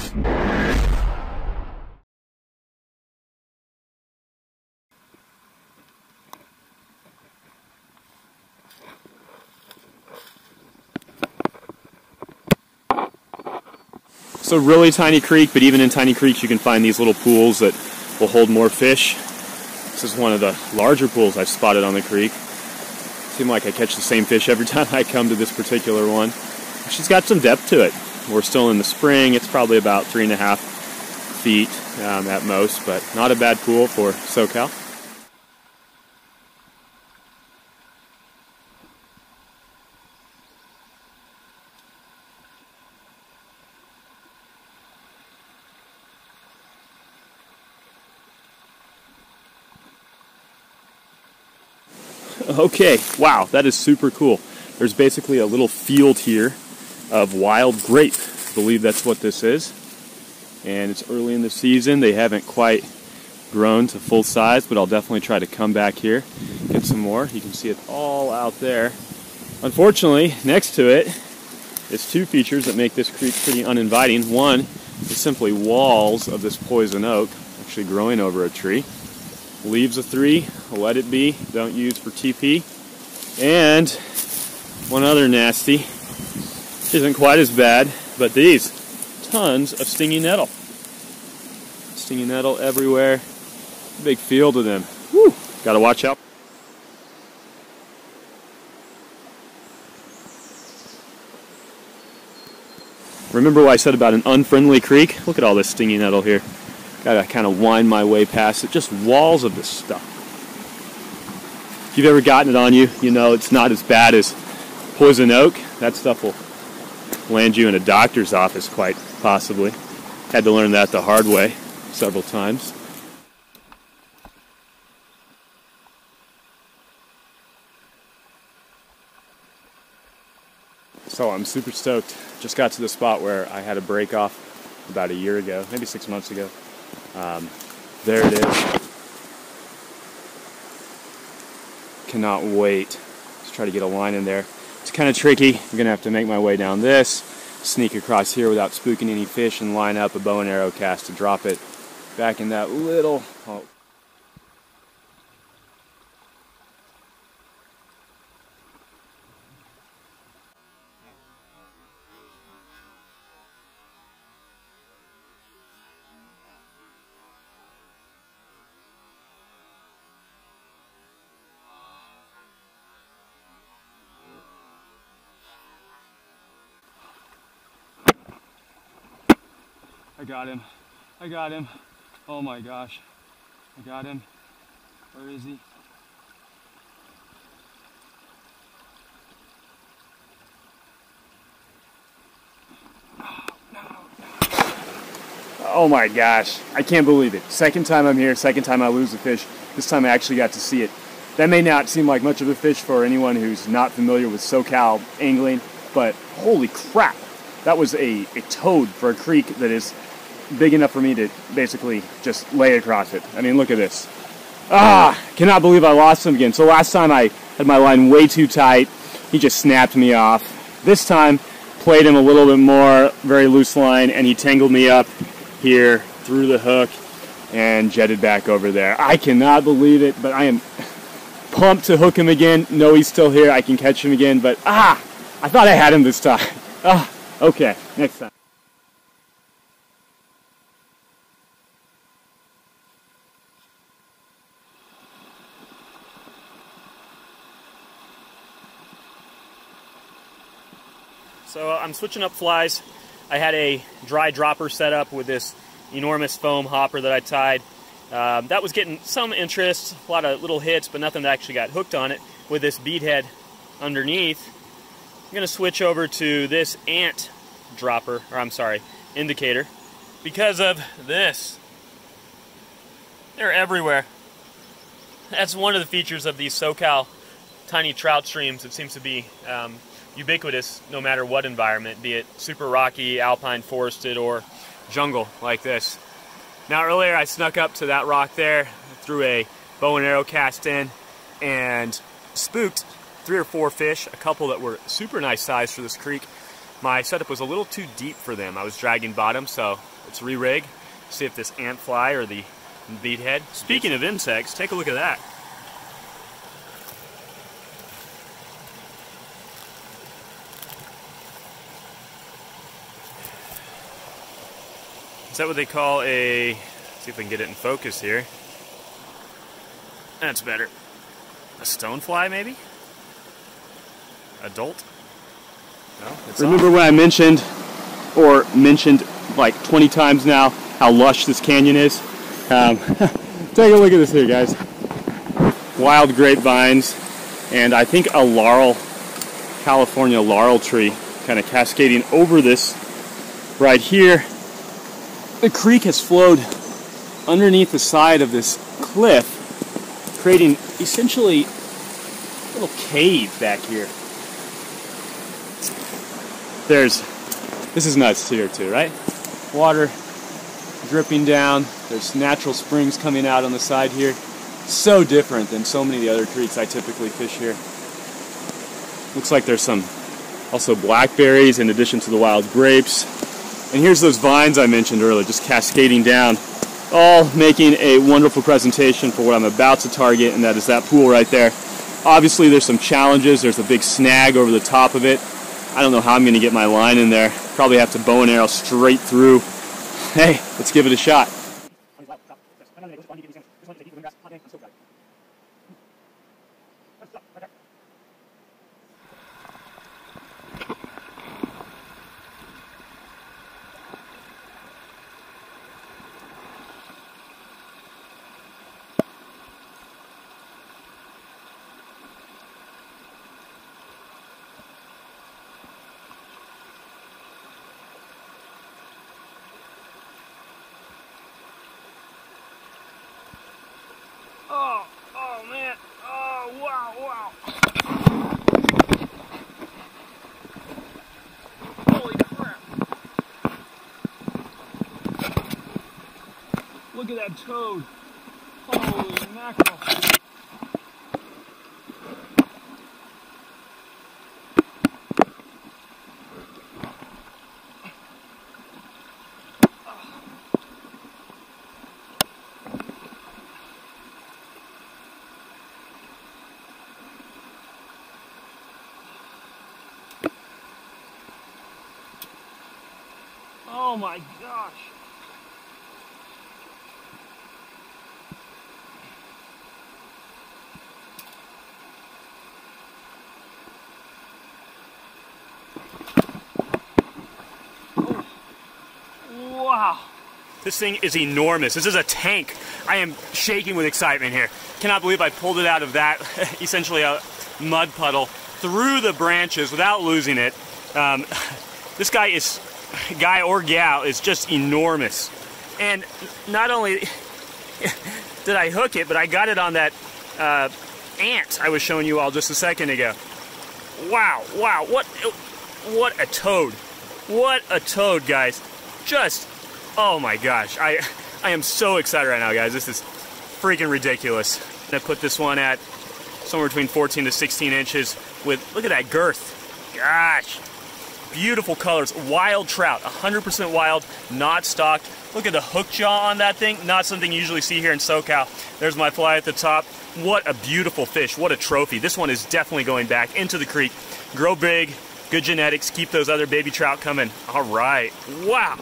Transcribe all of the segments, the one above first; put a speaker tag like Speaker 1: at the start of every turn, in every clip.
Speaker 1: It's a really tiny creek, but even in tiny creeks you can find these little pools that will hold more fish. This is one of the larger pools I've spotted on the creek. Seems like I catch the same fish every time I come to this particular one. She's got some depth to it. We're still in the spring. It's probably about 3.5 feet at most, but not a bad pool for SoCal. Okay, wow, that is super cool. There's basically a little field here of wild grape. I believe that's what this is. And it's early in the season. They haven't quite grown to full size, but I'll definitely try to come back here, get some more. You can see it all out there. Unfortunately, next to it is two features that make this creek pretty uninviting. One is simply walls of this poison oak, actually growing over a tree. Leaves of 3, let it be, don't use for TP. And one other nasty, isn't quite as bad, but these, tons of stinging nettle. Stinging nettle everywhere, big field of them. Whew, gotta watch out. Remember what I said about an unfriendly creek? Look at all this stinging nettle here. Gotta kind of wind my way past it. Just walls of this stuff. If you've ever gotten it on you, you know it's not as bad as poison oak. That stuff will land you in a doctor's office quite possibly. Had to learn that the hard way several times. So I'm super stoked. Just got to the spot where I had a break off about a year ago, maybe 6 months ago. There it is. Cannot wait to try to get a line in there. It's kind of tricky. I'm gonna have to make my way down this, sneak across here without spooking any fish, and line up a bow and arrow cast to drop it back in that little... Oh. I got him. I got him. Oh my gosh. I got him. Where is he? Oh my gosh. I can't believe it. Second time I'm here, second time I lose a fish. This time I actually got to see it. That may not seem like much of a fish for anyone who's not familiar with SoCal angling, but holy crap. That was a toad for a creek that is big enough for me to basically just lay across it. I mean, look at this. Cannot believe I lost him again. So last time I had my line way too tight. He just snapped me off. This time, played him a little bit more, very loose line, and he tangled me up here through the hook and jetted back over there. I cannot believe it, but I am pumped to hook him again. No, he's still here. I can catch him again, but I thought I had him this time. Okay, next time. So I'm switching up flies. I had a dry dropper set up with this enormous foam hopper that I tied. That was getting some interest, a lot of little hits, but nothing that actually got hooked on it. With this bead head underneath, I'm going to switch over to this ant dropper, or I'm sorry, indicator, because of this. They're everywhere. That's one of the features of these SoCal tiny trout streams. It seems to be ubiquitous no matter what environment, be it super rocky, alpine, forested, or jungle like this. Now earlier I snuck up to that rock there, threw a bow and arrow cast in, and spooked 3 or 4 fish, a couple that were super nice size for this creek. My setup was a little too deep for them. I was dragging bottom, so let's re-rig, see if this ant fly or the beadhead. Speaking of insects, take a look at that. Is that what they call a, let's see if we can get it in focus here. That's better. A stonefly, maybe? Adult? No, it's Remember when I mentioned like 20 times now, how lush this canyon is? Take a look at this here, guys. Wild grapevines, and I think a laurel, California laurel tree, kind of cascading over this right here. The creek has flowed underneath the side of this cliff, creating essentially a little cave back here. This is nuts here too, right? Water dripping down. There's natural springs coming out on the side here. So different than so many of the other creeks I typically fish here. Looks like there's some also blackberries in addition to the wild grapes. And here's those vines I mentioned earlier, just cascading down, all making a wonderful presentation for what I'm about to target, and that is that pool right there. Obviously there's some challenges. There's a big snag over the top of it. I don't know how I'm going to get my line in there. Probably have to bow and arrow straight through. Hey, let's give it a shot. Oh man, oh wow. Holy crap. Look at that toad. Holy mackerel. Oh my gosh. Oh. Wow. This thing is enormous. This is a tank. I am shaking with excitement here. Cannot believe I pulled it out of that, essentially a mud puddle, through the branches without losing it. This guy or gal is just enormous. And not only did I hook it, but I got it on that ant I was showing you all just a second ago. Wow, what a toad. What a toad, guys. Just, oh my gosh. I am so excited right now, guys. This is freaking ridiculous. I put this one at somewhere between 14 to 16 inches with, look at that girth. Gosh. Beautiful colors, wild trout, 100% wild, not stocked. Look at the hook jaw on that thing, not something you usually see here in SoCal. There's my fly at the top. What a beautiful fish, what a trophy. This one is definitely going back into the creek. Grow big, good genetics, keep those other baby trout coming. All right, wow.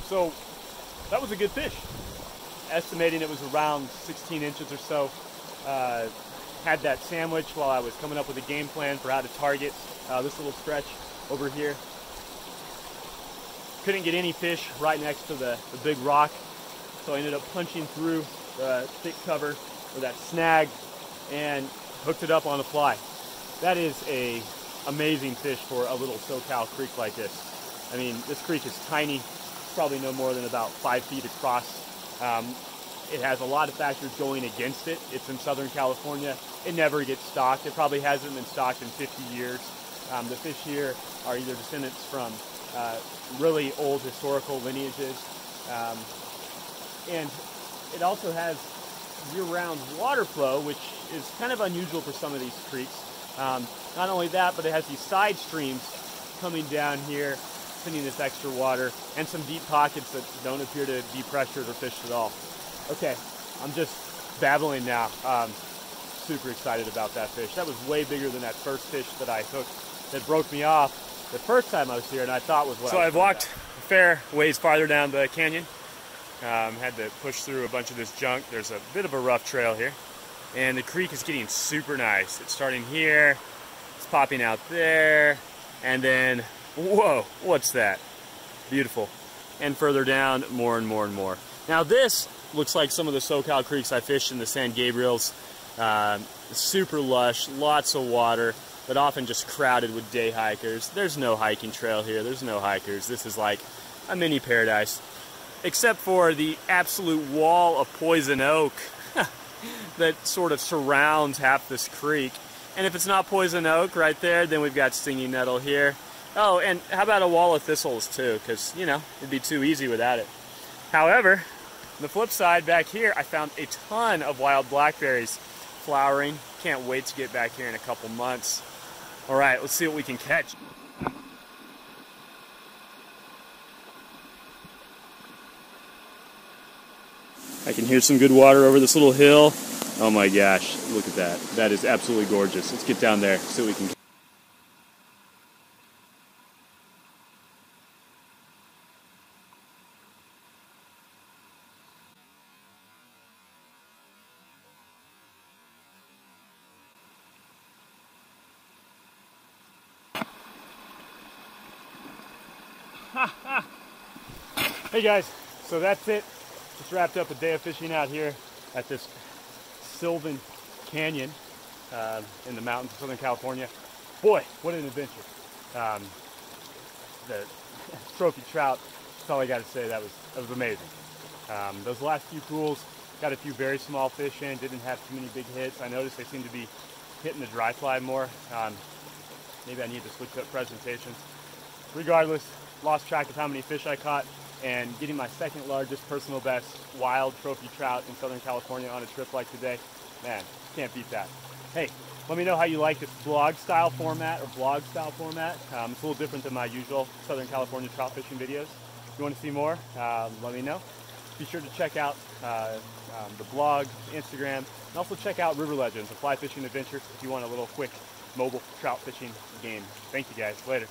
Speaker 1: So, that was a good fish. Estimating it was around 16 inches or so. Had that sandwich while I was coming up with a game plan for how to target this little stretch over here. Couldn't get any fish right next to the big rock, so I ended up punching through the thick cover or that snag and hooked it up on a fly. That is a amazing fish for a little SoCal creek like this. I mean, this creek is tiny, probably no more than about 5 feet across. It has a lot of factors going against it. It's in Southern California. It never gets stocked. It probably hasn't been stocked in 50 years. The fish here are either descendants from really old historical lineages. And it also has year-round water flow, which is kind of unusual for some of these creeks. Not only that, but it has these side streams coming down here, sending this extra water, and some deep pockets that don't appear to be pressured or fished at all. Okay, I'm just babbling now. Super excited about that fish. That was way bigger than that first fish that I took that broke me off the first time I was here, and I thought was what I was. So I've walked a fair ways farther down the canyon. Had to push through a bunch of this junk. There's a bit of a rough trail here, and the creek is getting super nice. It's starting here, it's popping out there, and then, whoa, what's that? Beautiful. And further down, more and more and more. Now this looks like some of the SoCal creeks I fished in the San Gabriels. Super lush, lots of water, but often just crowded with day hikers. There's no hiking trail here, there's no hikers. This is like a mini paradise, except for the absolute wall of poison oak that sort of surrounds half this creek. And if it's not poison oak right there, then we've got stinging nettle here. Oh, and how about a wall of thistles too, because, you know, it'd be too easy without it. However, on the flip side, back here, I found a ton of wild blackberries flowering. Can't wait to get back here in a couple months. All right, let's see what we can catch. I can hear some good water over this little hill. Oh my gosh, look at that. That is absolutely gorgeous. Let's get down there, see what we can catch. Hey guys, so that's it. Just wrapped up a day of fishing out here at this Sylvan Canyon in the mountains of Southern California. Boy, what an adventure. The trophy trout, that's all I got to say. That was amazing. Those last few pools, got a few very small fish in, didn't have too many big hits. I noticed they seem to be hitting the dry fly more. Maybe I need to switch up presentations. Regardless, lost track of how many fish I caught, and getting my second largest personal best wild trophy trout in Southern California on a trip like today, man, can't beat that. Hey, let me know how you like this vlog style format or blog style format. It's a little different than my usual Southern California trout fishing videos. If you want to see more, let me know. Be sure to check out the blog, Instagram, and also check out River Legends, a fly fishing adventure if you want a little quick mobile trout fishing game. Thank you guys. Later.